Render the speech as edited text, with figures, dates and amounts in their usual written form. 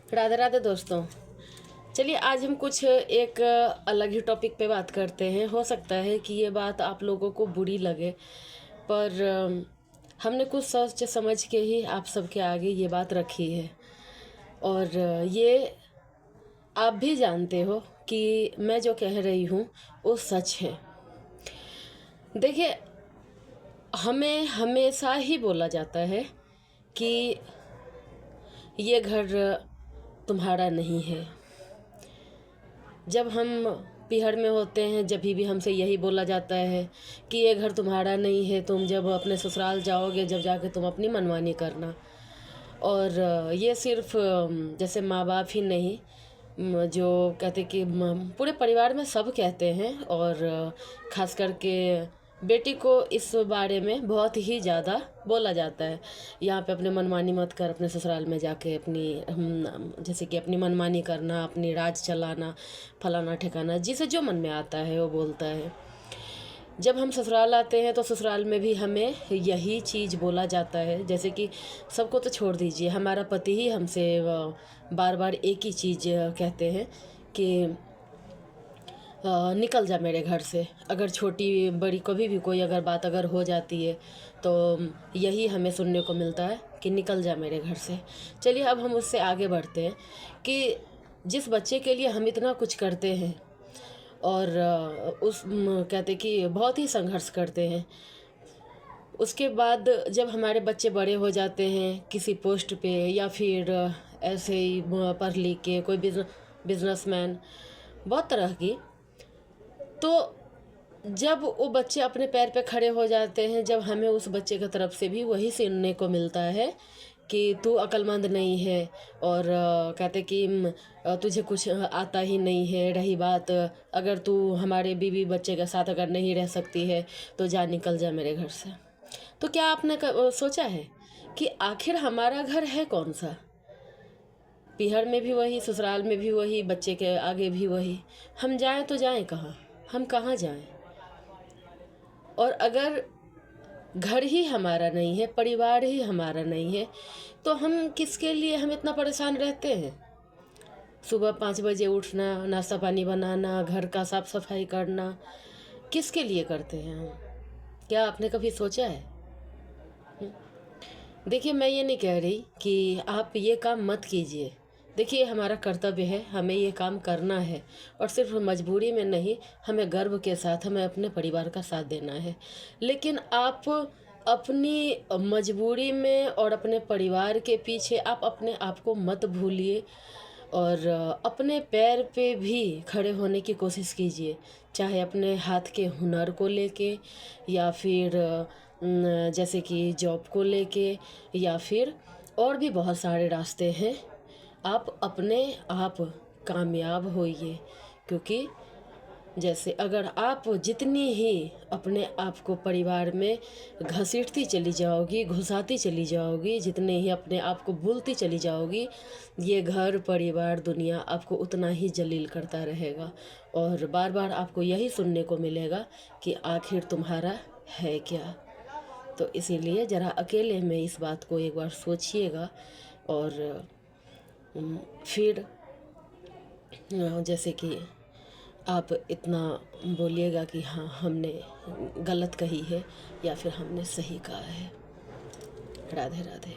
राधे राधे दोस्तों। चलिए आज हम कुछ एक अलग ही टॉपिक पे बात करते हैं। हो सकता है कि ये बात आप लोगों को बुरी लगे, पर हमने कुछ सोच समझ के ही आप सबके आगे ये बात रखी है। और ये आप भी जानते हो कि मैं जो कह रही हूँ वो सच है। देखिए, हमें हमेशा ही बोला जाता है कि ये घर तुम्हारा नहीं है। जब हम पीहर में होते हैं जब भी हमसे यही बोला जाता है कि ये घर तुम्हारा नहीं है, तुम जब अपने ससुराल जाओगे जब जाके तुम अपनी मनमानी करना। और ये सिर्फ जैसे माँ बाप ही नहीं, जो कहते कि पूरे परिवार में सब कहते हैं। और ख़ास करके बेटी को इस बारे में बहुत ही ज़्यादा बोला जाता है। यहाँ पे अपने मनमानी मत कर, अपने ससुराल में जाके अपनी जैसे कि अपनी मनमानी करना, अपनी राज चलाना, फलाना ठिकाना, जिसे जो मन में आता है वो बोलता है। जब हम ससुराल आते हैं तो ससुराल में भी हमें यही चीज़ बोला जाता है। जैसे कि सबको तो छोड़ दीजिए, हमारा पति ही हमसे बार बार एक ही चीज़ कहते हैं कि निकल जा मेरे घर से। अगर छोटी बड़ी कभी भी कोई अगर बात अगर हो जाती है तो यही हमें सुनने को मिलता है कि निकल जा मेरे घर से। चलिए अब हम उससे आगे बढ़ते हैं कि जिस बच्चे के लिए हम इतना कुछ करते हैं और कहते कि बहुत ही संघर्ष करते हैं, उसके बाद जब हमारे बच्चे बड़े हो जाते हैं किसी पोस्ट पे या फिर ऐसे ही पढ़ लिख के कोई बिजनेसमैन, बहुत तरह की, तो जब वो बच्चे अपने पैर पे खड़े हो जाते हैं, जब हमें उस बच्चे की तरफ से भी वही सुनने को मिलता है कि तू अक्लमंद नहीं है और कहते कि तुझे कुछ आता ही नहीं है। रही बात अगर तू हमारे बीवी बच्चे के साथ अगर नहीं रह सकती है तो जा, निकल जा मेरे घर से। तो क्या आपने सोचा है कि आखिर हमारा घर है कौन सा? पीहर में भी वही, ससुराल में भी वही, बच्चे के आगे भी वही। हम जाएं तो जाएं कहाँ? हम कहाँ जाएं? और अगर घर ही हमारा नहीं है, परिवार ही हमारा नहीं है, तो हम किसके लिए हम इतना परेशान रहते हैं? सुबह 5 बजे उठना, नाश्ता पानी बनाना, घर का साफ सफाई करना, किसके लिए करते हैं हम? क्या आपने कभी सोचा है? देखिए, मैं ये नहीं कह रही कि आप ये काम मत कीजिए। देखिए, हमारा कर्तव्य है, हमें ये काम करना है और सिर्फ मजबूरी में नहीं, हमें गर्व के साथ हमें अपने परिवार का साथ देना है। लेकिन आप अपनी मजबूरी में और अपने परिवार के पीछे आप अपने आप को मत भूलिए और अपने पैर पे भी खड़े होने की कोशिश कीजिए, चाहे अपने हाथ के हुनर को लेके या फिर जैसे कि जॉब को लेके या फिर और भी बहुत सारे रास्ते हैं। आप अपने आप कामयाब होइए, क्योंकि जैसे अगर आप जितनी ही अपने आप को परिवार में घसीटती चली जाओगी, घुसाती चली जाओगी, जितने ही अपने आप को भूलती चली जाओगी, ये घर परिवार दुनिया आपको उतना ही जलील करता रहेगा और बार बार आपको यही सुनने को मिलेगा कि आखिर तुम्हारा है क्या। तो इसीलिए ज़रा अकेले में इस बात को एक बार सोचिएगा और फिर जैसे कि आप इतना बोलिएगा कि हाँ, हमने गलत कही है या फिर हमने सही कहा है। राधे राधे।